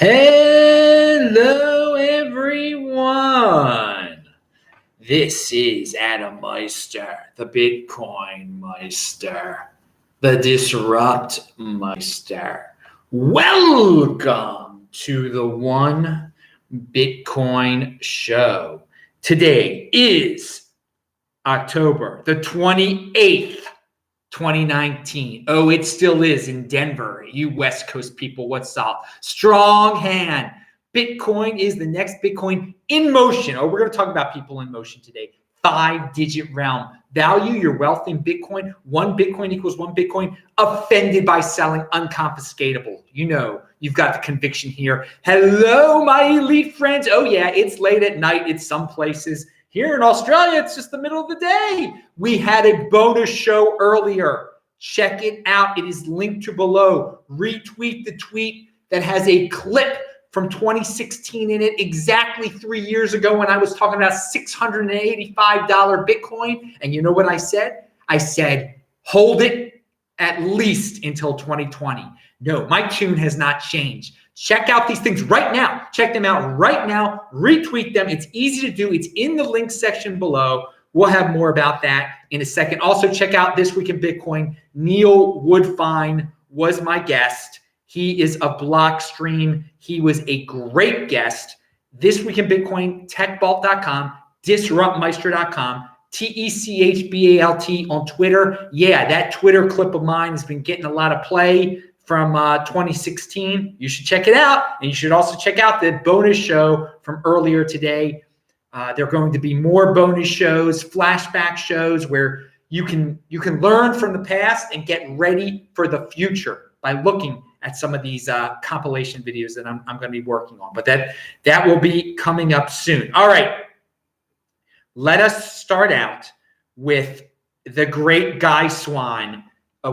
Hello, everyone. This is Adam Meister, the Bitcoin Meister, the Disrupt Meister. Welcome to the One Bitcoin Show. Today is October the 28th. 2019. Oh, it still is in Denver. You West Coast people, what's up? Strong hand. Bitcoin is the next Bitcoin in motion. Oh, we're going to talk about people in motion today. 5-digit realm. Value your wealth in Bitcoin. 1 Bitcoin equals 1 Bitcoin. Offended by selling, unconfiscatable. You know, you've got the conviction here. Hello, my elite friends. Oh, yeah, it's late at night. It's some places. Here in Australia, it's just the middle of the day. We had a bonus show earlier. Check it out. It is linked to below. Retweet the tweet that has a clip from 2016 in it, exactly 3 years ago when I was talking about $685 Bitcoin. And you know what I said? I said, hold it at least until 2020. No, my tune has not changed. Check out these things right now. Check them out right now. Retweet them. It's easy to do. It's in the link section below. We'll have more about that in a second. Also, check out This Week in Bitcoin. Neil Woodfine was my guest. He is a Blockstream. He was a great guest. This Week in Bitcoin, techbalt.com, disruptmeister.com, TECHBALT on Twitter. Yeah, that Twitter clip of mine has been getting a lot of play from 2016. You should check it out. And you should also check out the bonus show from earlier today. There are going to be more bonus shows, flashback shows where you can learn from the past and get ready for the future by looking at some of these compilation videos that I'm going to be working on. But that will be coming up soon. All right. Let us start out with the great Guy Swan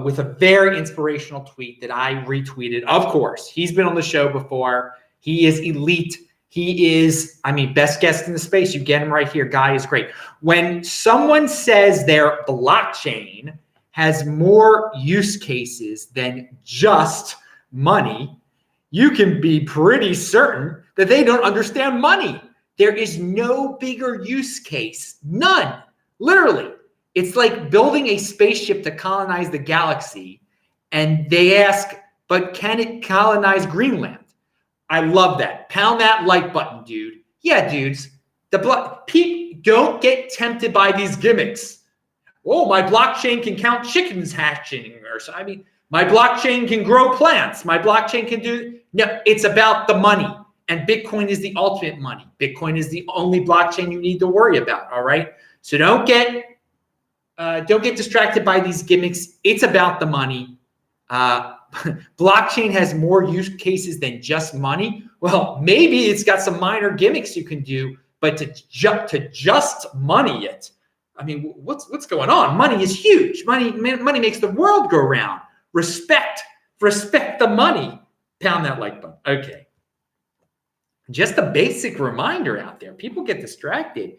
with a very inspirational tweet that I retweeted. Of course, he's been on the show before. He is elite. He is, best guest in the space. You get him right here. Guy is great. When someone says their blockchain has more use cases than just money, you can be pretty certain that they don't understand money. There is no bigger use case. None. Literally. It's like building a spaceship to colonize the galaxy, and they ask, but can it colonize Greenland? I love that. Pound that like button, dude. Yeah, dudes. Don't get tempted by these gimmicks. Oh, my blockchain can count chickens hatching, or so. My blockchain can grow plants. My blockchain can do. No, it's about the money, and Bitcoin is the ultimate money. Bitcoin is the only blockchain you need to worry about. All right. So don't get distracted by these gimmicks. It's about the money. Blockchain has more use cases than just money. Well, maybe it's got some minor gimmicks you can do, but to just money it. What's going on? Money is huge. Money makes the world go round. Respect the money. Pound that like button. Okay. Just a basic reminder out there. People get distracted.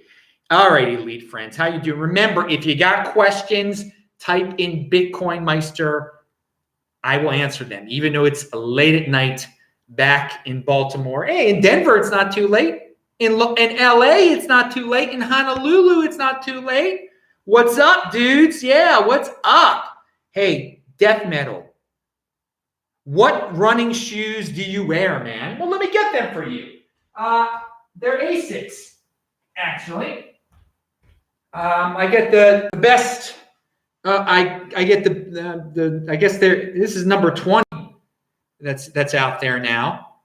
All right, elite friends, how you doing? Remember, if you got questions, type in Bitcoin Meister. I will answer them, even though it's late at night back in Baltimore. Hey, in Denver, it's not too late. In LA, it's not too late. In Honolulu, it's not too late. What's up, dudes? Yeah, what's up? Hey, death metal. What running shoes do you wear, man? Well, let me get them for you. They're ASICs, actually. I get the best. I get the. I guess this is number 20. That's out there now.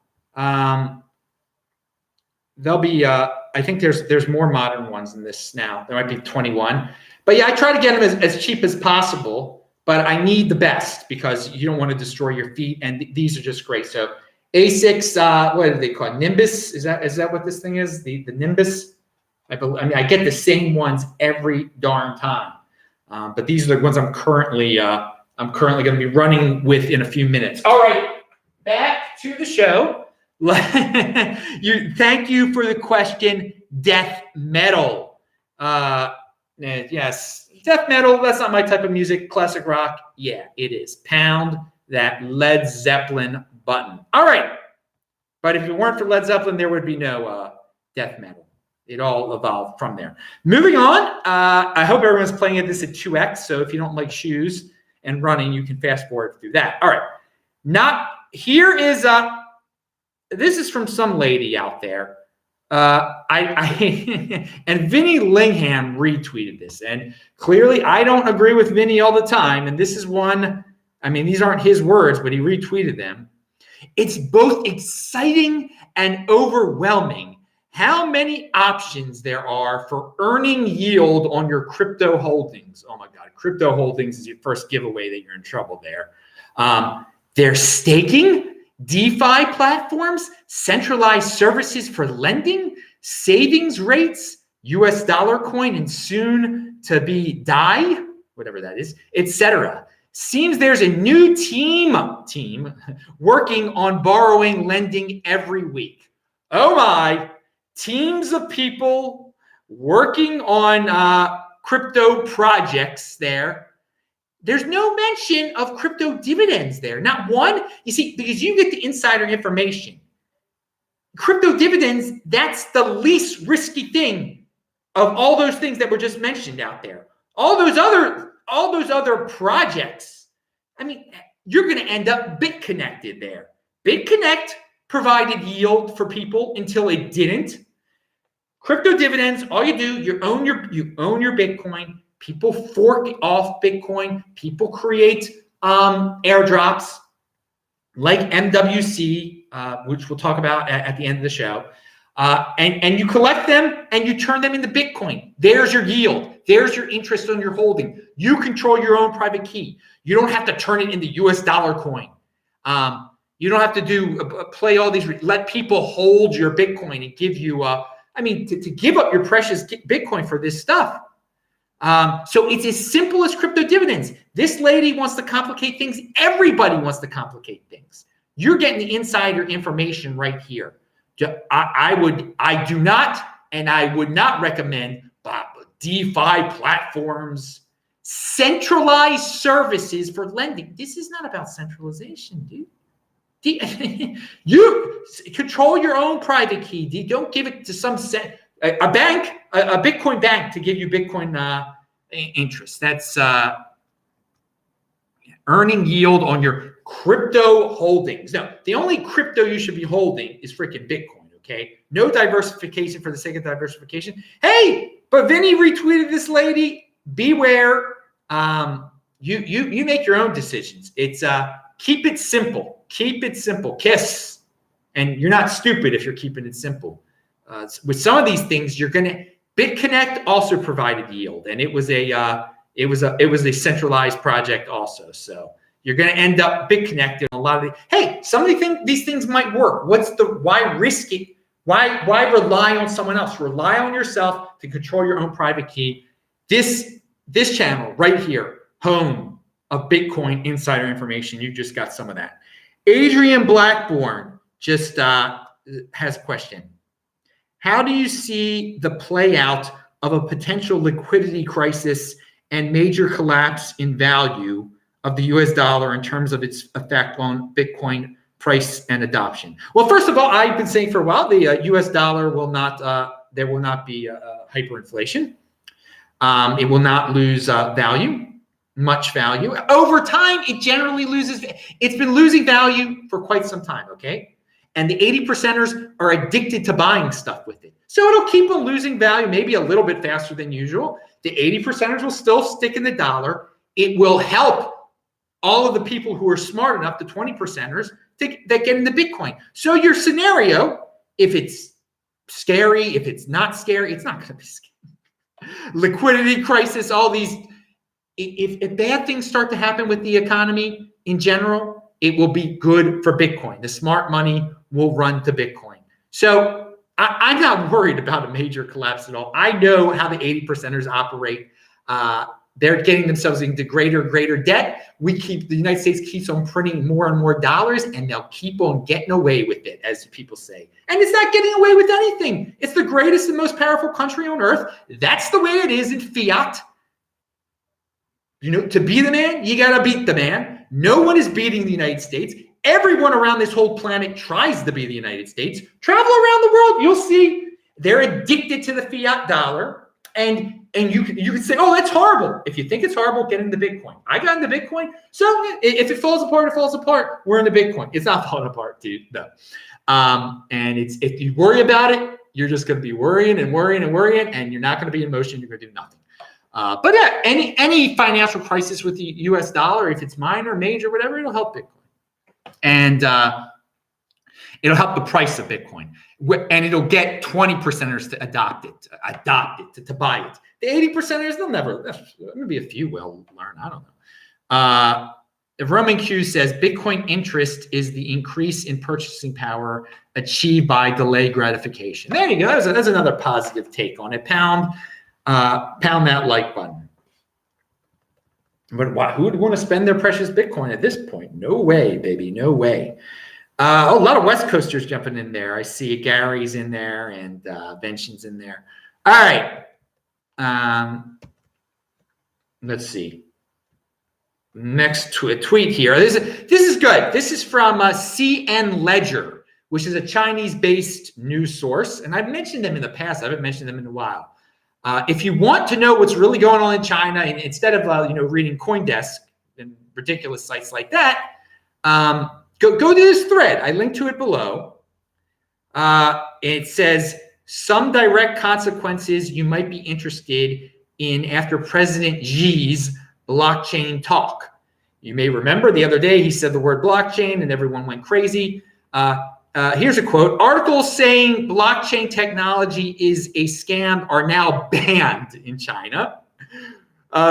There'll be. I think there's more modern ones than this now. There might be 21. But yeah, I try to get them as cheap as possible. But I need the best because you don't want to destroy your feet. And these are just great. So ASICs. What do they call it? Nimbus? Is that what this thing is? The Nimbus. I get the same ones every darn time, but these are the ones I'm currently going to be running with in a few minutes. All right, back to the show. Thank you for the question, death metal. Yes, death metal. That's not my type of music. Classic rock. Yeah, it is. Pound that Led Zeppelin button. All right. But if it weren't for Led Zeppelin, there would be no death metal. It all evolved from there. Moving on, I hope everyone's playing at this at 2x. So if you don't like shoes and running, you can fast forward through that. All right. Here is this is from some lady out there. And Vinny Lingham retweeted this, and clearly I don't agree with Vinny all the time. And this is one, I mean, these aren't his words, but he retweeted them. It's both exciting and overwhelming how many options there are for earning yield on your crypto holdings. Oh my God, crypto holdings is your first giveaway that you're in trouble there. They're staking, DeFi platforms, centralized services for lending, savings rates, US dollar coin, and soon to be DAI, whatever that is, etc. Seems there's a new team working on borrowing lending every week. Oh my, teams of people working on crypto projects there. There's no mention of crypto dividends there. Not one. You see, because you get the insider information. Crypto dividends, that's the least risky thing of all those things that were just mentioned out there. All those other projects, I mean, you're going to end up Bitconnected there. Bitconnect provided yield for people until it didn't. Crypto dividends, all you do, you own your Bitcoin. People fork off Bitcoin. People create airdrops like MWC, which we'll talk about at the end of the show. And you collect them and you turn them into Bitcoin. There's your yield. There's your interest on your holding. You control your own private key. You don't have to turn it into US dollar coin. You don't have to play all these, let people hold your Bitcoin and give you, to give up your precious Bitcoin for this stuff. So it's as simple as crypto dividends. This lady wants to complicate things. Everybody wants to complicate things. You're getting the insider information right here. I do not, and I would not recommend DeFi platforms, centralized services for lending. This is not about centralization, dude. You control your own private key. Don't give it to some a bank, a Bitcoin bank to give you Bitcoin interest. That's earning yield on your crypto holdings. No, the only crypto you should be holding is freaking Bitcoin, okay? No diversification for the sake of diversification. Hey, but Vinny retweeted this lady. Beware. You make your own decisions. It's keep it simple. Keep it simple. KISS. And you're not stupid if you're keeping it simple. With some of these things, you're gonna. Bitconnect also provided yield, and it was a centralized project also. So you're gonna end up Bitconnected. A lot of some of these things might work. Why risk it? Why rely on someone else? Rely on yourself to control your own private key. This channel right here, home of Bitcoin insider information. You just got some of that. Adrian Blackburn just has a question. How do you see the play out of a potential liquidity crisis and major collapse in value of the US dollar in terms of its effect on Bitcoin price and adoption? Well, first of all, I've been saying for a while, the US dollar will not, there will not be hyperinflation. It will not lose much value. Over time, it generally loses. It's been losing value for quite some time, okay? And the 80%ers are addicted to buying stuff with it. So it'll keep on losing value, maybe a little bit faster than usual. The 80%ers will still stick in the dollar. It will help all of the people who are smart enough, the 20%ers, that get into Bitcoin. So your scenario, if it's scary, if it's not scary, it's not going to be scary. Liquidity crisis, all these. If bad things start to happen with the economy in general, it will be good for Bitcoin. The smart money will run to Bitcoin. So I'm not worried about a major collapse at all. I know how the 80%ers operate. They're getting themselves into greater debt. The United States keeps on printing more and more dollars, and they'll keep on getting away with it, as people say. And it's not getting away with anything. It's the greatest and most powerful country on earth. That's the way it is in fiat. To be the man, you got to beat the man. No one is beating the United States. everyone around this whole planet tries to be the United States. Travel around the world, you'll see they're addicted to the fiat dollar. And you can say, oh, that's horrible. If you think it's horrible, get into Bitcoin. I got into Bitcoin. So if it falls apart, it falls apart. We're into Bitcoin. It's not falling apart, dude. No. And if you worry about it, you're just going to be worrying, and you're not going to be in motion. You're going to do nothing. But yeah, any financial crisis with the U.S. dollar, if it's minor, major, whatever, it'll help Bitcoin, and it'll help the price of Bitcoin, and it'll get 20%ers to adopt it, to buy it. The 80%ers, they'll never. Maybe a few will learn. I don't know. If Roman Q says Bitcoin interest is the increase in purchasing power achieved by delayed gratification. There you go. That's another positive take on it. Pound that like button. But who would want to spend their precious Bitcoin at this point? No way, baby. No way. A lot of West Coasters jumping in there. I see Gary's in there and Vention's in there. All right. Let's see. Next tweet here. This is good. This is from CN Ledger, which is a Chinese-based news source. And I've mentioned them in the past. I haven't mentioned them in a while. If you want to know what's really going on in China, and instead of reading CoinDesk and ridiculous sites like that, go to this thread. I linked to it below. It says some direct consequences you might be interested in after President Xi's blockchain talk. You may remember the other day he said the word blockchain and everyone went crazy. Here's a quote. Articles saying blockchain technology is a scam are now banned in China.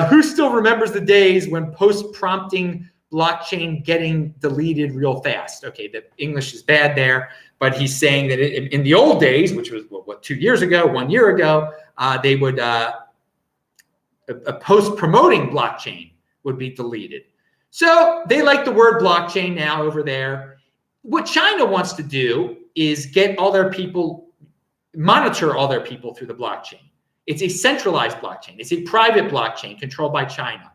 Who still remembers the days when post-prompting blockchain getting deleted real fast? Okay, the English is bad there, but he's saying that in the old days, which was 2 years ago, 1 year ago, they would a post-promoting blockchain would be deleted. So they like the word blockchain now over there. What China wants to do is get all their people, monitor all their people through the blockchain. It's a centralized blockchain. It's a private blockchain controlled by China.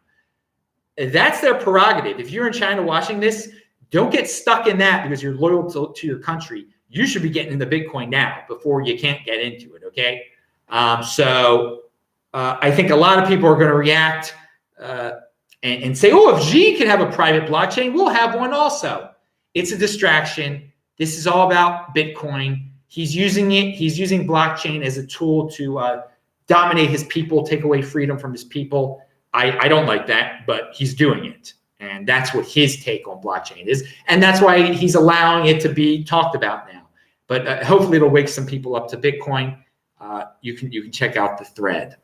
That's their prerogative. If you're in China watching this, don't get stuck in that because you're loyal to your country. You should be getting into Bitcoin now before you can't get into it, okay? I think a lot of people are going to react and say, oh, if Xi can have a private blockchain, we'll have one also. It's a distraction. This is all about Bitcoin. He's using it. He's using blockchain as a tool to dominate his people, take away freedom from his people. I don't like that, but he's doing it. And that's what his take on blockchain is. And that's why he's allowing it to be talked about now. But hopefully it'll wake some people up to Bitcoin. You can check out the thread.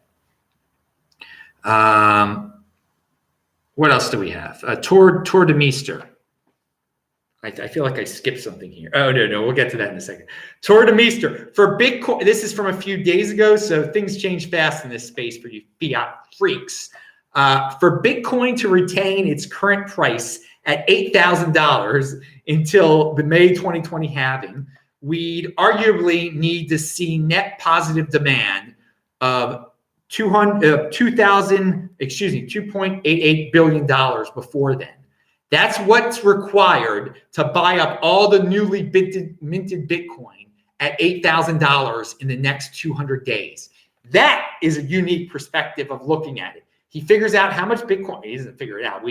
What else do we have? Tour de Meester. I feel like I skipped something here. Oh, no, we'll get to that in a second. Tour de Meester. For Bitcoin, this is from a few days ago, so things change fast in this space for you fiat freaks. For Bitcoin to retain its current price at $8,000 until the May 2020 halving, we'd arguably need to see net positive demand of $2.88 billion before then. That's what's required to buy up all the newly minted Bitcoin at $8,000 in the next 200 days. That is a unique perspective of looking at it. He figures out how much Bitcoin, he doesn't figure it out.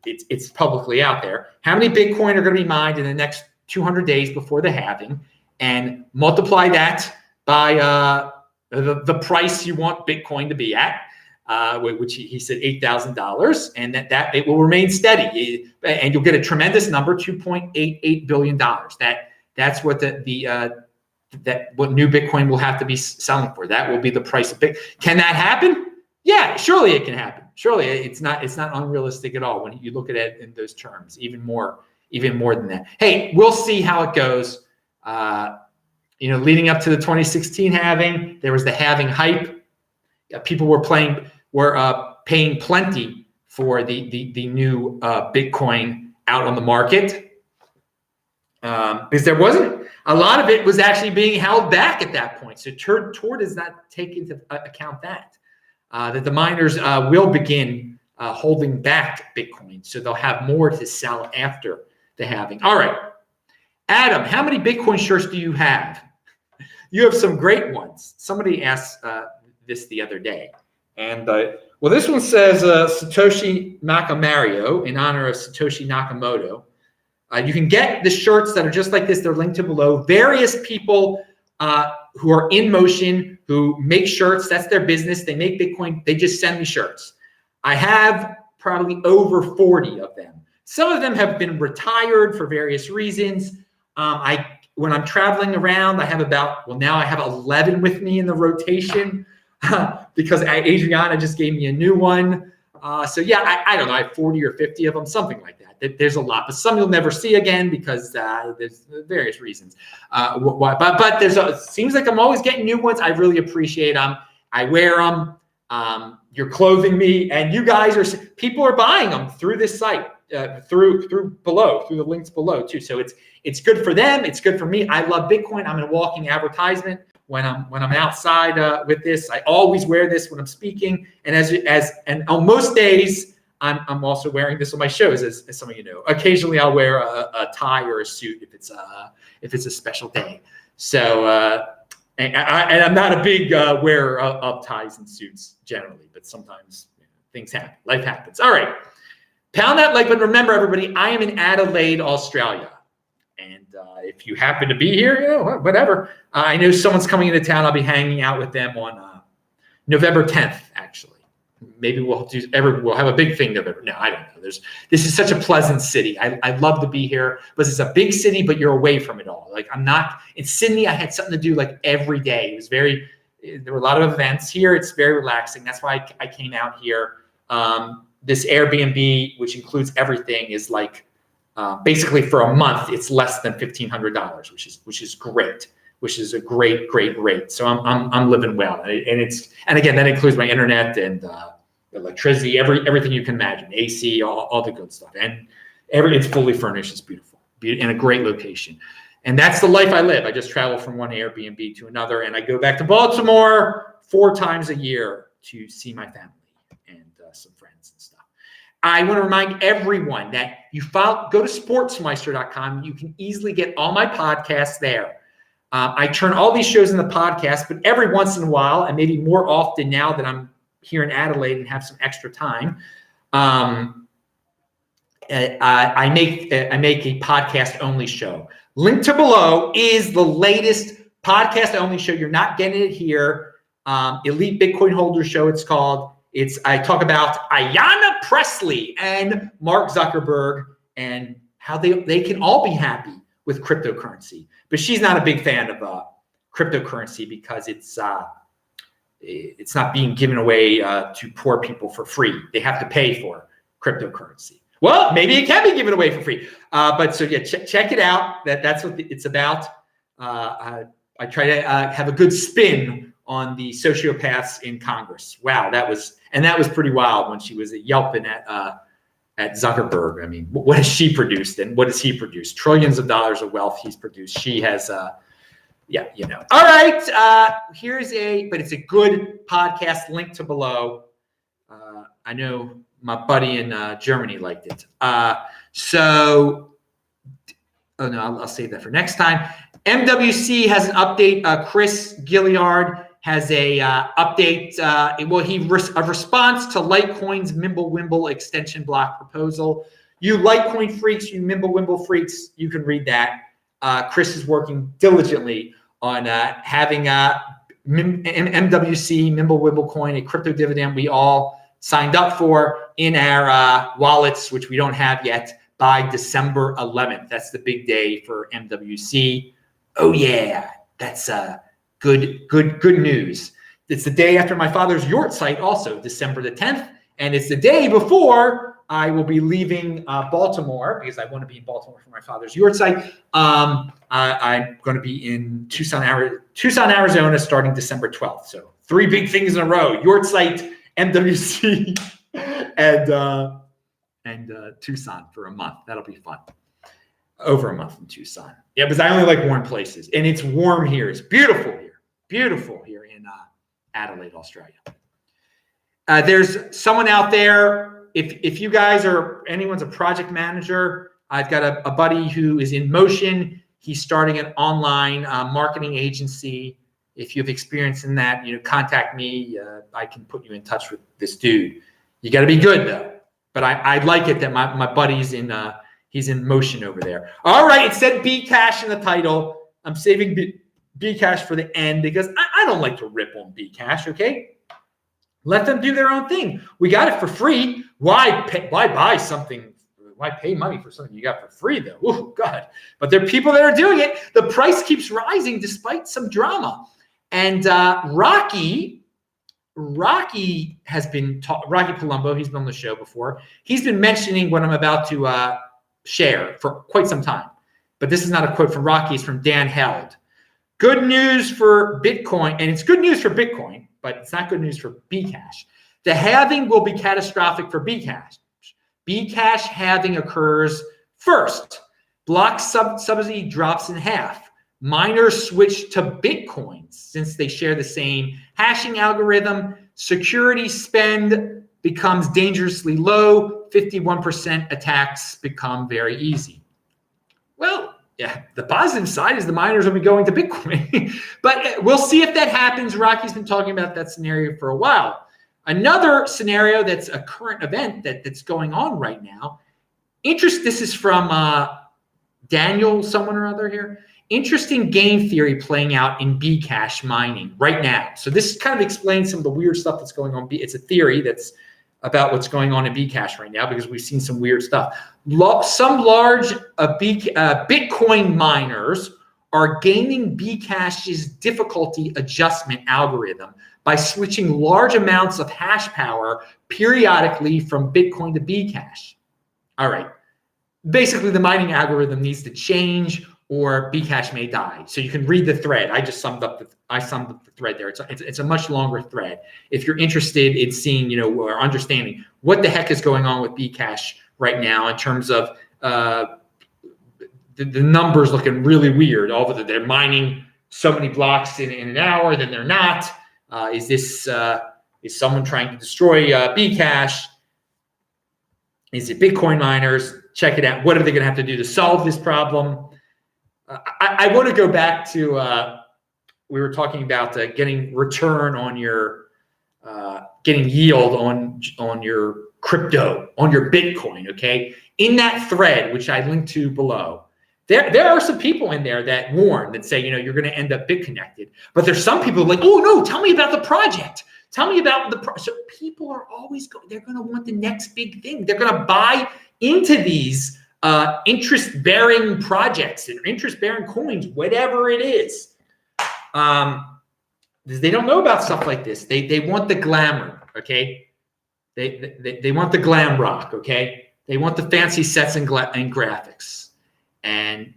It's publicly out there. How many Bitcoin are going to be mined in the next 200 days before the halving, and multiply that by the price you want Bitcoin to be at. Which he said $8,000, and that it will remain steady, and you'll get a tremendous number, $2.88 billion. That's what what new Bitcoin will have to be selling for. That will be the price of Bitcoin. Can that happen? Yeah, surely it can happen. Surely it's not unrealistic at all when you look at it in those terms. Even more than that. Hey, we'll see how it goes. Leading up to the 2016 halving, there was the halving hype. People were paying plenty for the new Bitcoin out on the market because there wasn't a lot of it was actually being held back at that point. So Tor does not take into account that the miners will begin holding back Bitcoin, so they'll have more to sell after the halving. All right. Adam, how many Bitcoin shirts do you have? You have some great ones. Somebody asked this the other day. And well, this one says Satoshi Nakamoto in honor of Satoshi Nakamoto. You can get the shirts that are just like this. They're linked to below. Various people who are in motion, who make shirts. That's their business. They make Bitcoin. They just send me shirts. I have probably over 40 of them. Some of them have been retired for various reasons. When I'm traveling around, I have now I have 11 with me in the rotation because Adriana just gave me a new one. So yeah, I don't know, I have 40 or 50 of them, something like that. There's a lot, but some you'll never see again because there's various reasons. But it seems like I'm always getting new ones. I really appreciate them. I wear them. You're clothing me, and you guys people are buying them through this site, through the links below too. So it's good for them. It's good for me. I love Bitcoin. I'm a walking advertisement. When I'm outside with this, I always wear this when I'm speaking. And and on most days, I'm also wearing this on my shows, as some of you know. Occasionally, I'll wear a tie or a suit if it's a special day. So and I'm not a big wearer of ties and suits generally, but sometimes things happen. Life happens. All right, pound that like button. Remember, everybody, I am in Adelaide, Australia. And if you happen to be here, whatever. I know someone's coming into town. I'll be hanging out with them on November 10th, actually. Maybe we'll have a big thing November. No, I don't know. This is such a pleasant city. I love to be here, but it's a big city, but you're away from it all. Like I'm not in Sydney. I had something to do like every day. There were a lot of events here. It's very relaxing. That's why I came out here. This Airbnb, which includes everything, is like, basically for a month, it's less than $1,500, which is great, which is a great rate. So I'm living well, and again that includes my internet and electricity, everything you can imagine, AC, all the good stuff, and it's fully furnished. It's beautiful, in a great location, and that's the life I live. I just travel from one Airbnb to another, and I go back to Baltimore 4 times a year to see my family and some friends and stuff. I want to remind everyone that go to sportsmeister.com. You can easily get all my podcasts there. I turn all these shows into podcasts, but every once in a while, and maybe more often now that I'm here in Adelaide and have some extra time, I make a podcast only show. Link to below is the latest podcast only show. You're not getting it here. Elite Bitcoin Holder Show, it's called. I talk about Ayanna Pressley and Mark Zuckerberg and how they can all be happy with cryptocurrency. But she's not a big fan of cryptocurrency because it's not being given away to poor people for free. They have to pay for cryptocurrency. Well, maybe it can be given away for free. But so yeah, check it out. That's what it's about. I try to have a good spin on the sociopaths in Congress. Wow, that was pretty wild when she was yelping at Zuckerberg. I mean, what has she produced and what has he produced? Trillions of dollars of wealth he's produced. She has, All right, but it's a good podcast. Link to below. I know my buddy in Germany liked it. I'll save that for next time. MWC has an update. Chris Gilliard has a update. A response to Litecoin's MimbleWimble extension block proposal. You Litecoin freaks, you MimbleWimble freaks, you can read that. Chris is working diligently on having MWC, MimbleWimble coin, a crypto dividend we all signed up for in our wallets, which we don't have yet, by December 11th. That's the big day for MWC. Oh yeah, that's good news. It's the day after my father's yurt site, also December the 10th, and it's the day before I will be leaving Baltimore because I want to be in Baltimore for my father's yurt site. I'm going to be in Tucson, Arizona, starting December 12th. So 3 big things in a row: yurt site, MWC, and Tucson for a month. That'll be fun. Over a month in Tucson. Yeah, because I only like warm places, and it's warm here. It's beautiful here in Adelaide, Australia. There's someone out there. If you guys anyone's a project manager, I've got a buddy who is in motion. He's starting an online marketing agency. If you have experience in that, contact me. I can put you in touch with this dude. You got to be good though. But I like it that my buddy's he's in motion over there. All right, it said Bcash in the title. I'm saving Bcash for the end because I don't like to rip on Bcash. Okay, let them do their own thing. We got it for free. Why buy something? Why pay money for something you got for free though? Oh God! But there are people that are doing it. The price keeps rising despite some drama. And Rocky has been Rocky Palumbo. He's been on the show before. He's been mentioning what I'm about to share for quite some time. But this is not a quote from Rocky. It's from Dan Held. Good news for Bitcoin, and it's good news for Bitcoin, but it's not good news for Bcash. The halving will be catastrophic for Bcash. Bcash halving occurs first. Block subsidy drops in half. Miners switch to Bitcoins since they share the same hashing algorithm. Security spend becomes dangerously low. 51% attacks become very easy. Well, yeah, the positive side is the miners will be going to Bitcoin. But we'll see if that happens. Rocky's been talking about that scenario for a while. Another scenario that's a current event that's going on right now. This is from Daniel, someone or other here. Interesting game theory playing out in Bcash mining right now. So this kind of explains some of the weird stuff that's going on. It's a theory that's about what's going on in Bcash right now because we've seen some weird stuff. Some large Bitcoin miners are gaining Bcash's difficulty adjustment algorithm by switching large amounts of hash power periodically from Bitcoin to Bcash. All right. Basically, the mining algorithm needs to change or Bcash may die. So you can read the thread. I summed up the thread there. It's a much longer thread. If you're interested in seeing, or understanding what the heck is going on with Bcash right now in terms of the numbers looking really weird. All of they're mining so many blocks in an hour, then they're not. Is someone trying to destroy Bcash? Is it Bitcoin miners? Check it out. What are they going to have to do to solve this problem? I want to go back to we were talking about getting return on your getting yield on your crypto, on your Bitcoin. Okay, in that thread, which I linked to below, there are some people in there that warn, that say, you're going to end up Bitconnected. But there's some people like, oh no, tell me about the project. Tell me about so people are always they're going to want the next big thing. They're going to buy into these interest-bearing projects and interest-bearing coins, whatever it is. They don't know about stuff like this. They want the glamour, okay? They want the glam rock, okay? They want the fancy sets and graphics. And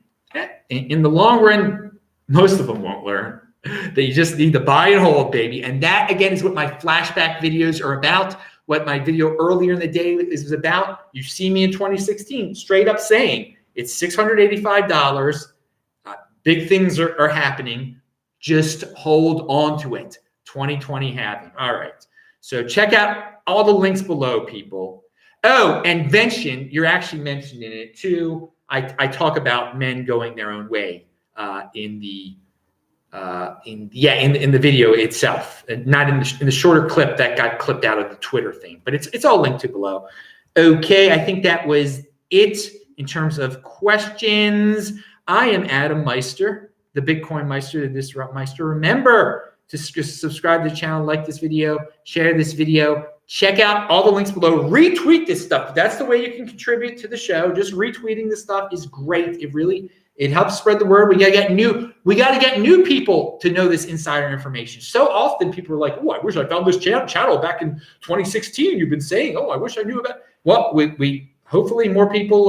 in the long run, most of them won't learn that you just need to buy and hold, baby. And that, again, is what my flashback videos are about. What my video earlier in the day is about. You see me in 2016 straight up saying it's $685. Big things are happening. Just hold on to it. 2020 halving. All right. So check out all the links below, people. Oh, and mention, you're actually mentioned in it too. I talk about men going their own way in the video itself, not in the shorter clip that got clipped out of the Twitter thing, but it's all linked to below. Okay, I think that was it in terms of questions. I am Adam Meister, the Bitcoin Meister, the Disrupt Meister. Remember to subscribe to the channel, like this video, share this video. Check out all the links below. Retweet this stuff. That's the way you can contribute to the show. Just retweeting this stuff is great. It helps spread the word. We got to get new people to know this insider information. So often people are like, "Oh, I wish I found this channel back in 2016. You've been saying, oh, I wish I knew about." Well, we hopefully more people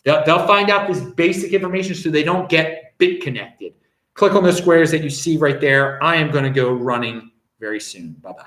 they'll find out this basic information so they don't get Bitconnected. Click on the squares that you see right there. I am going to go running very soon. Bye-bye.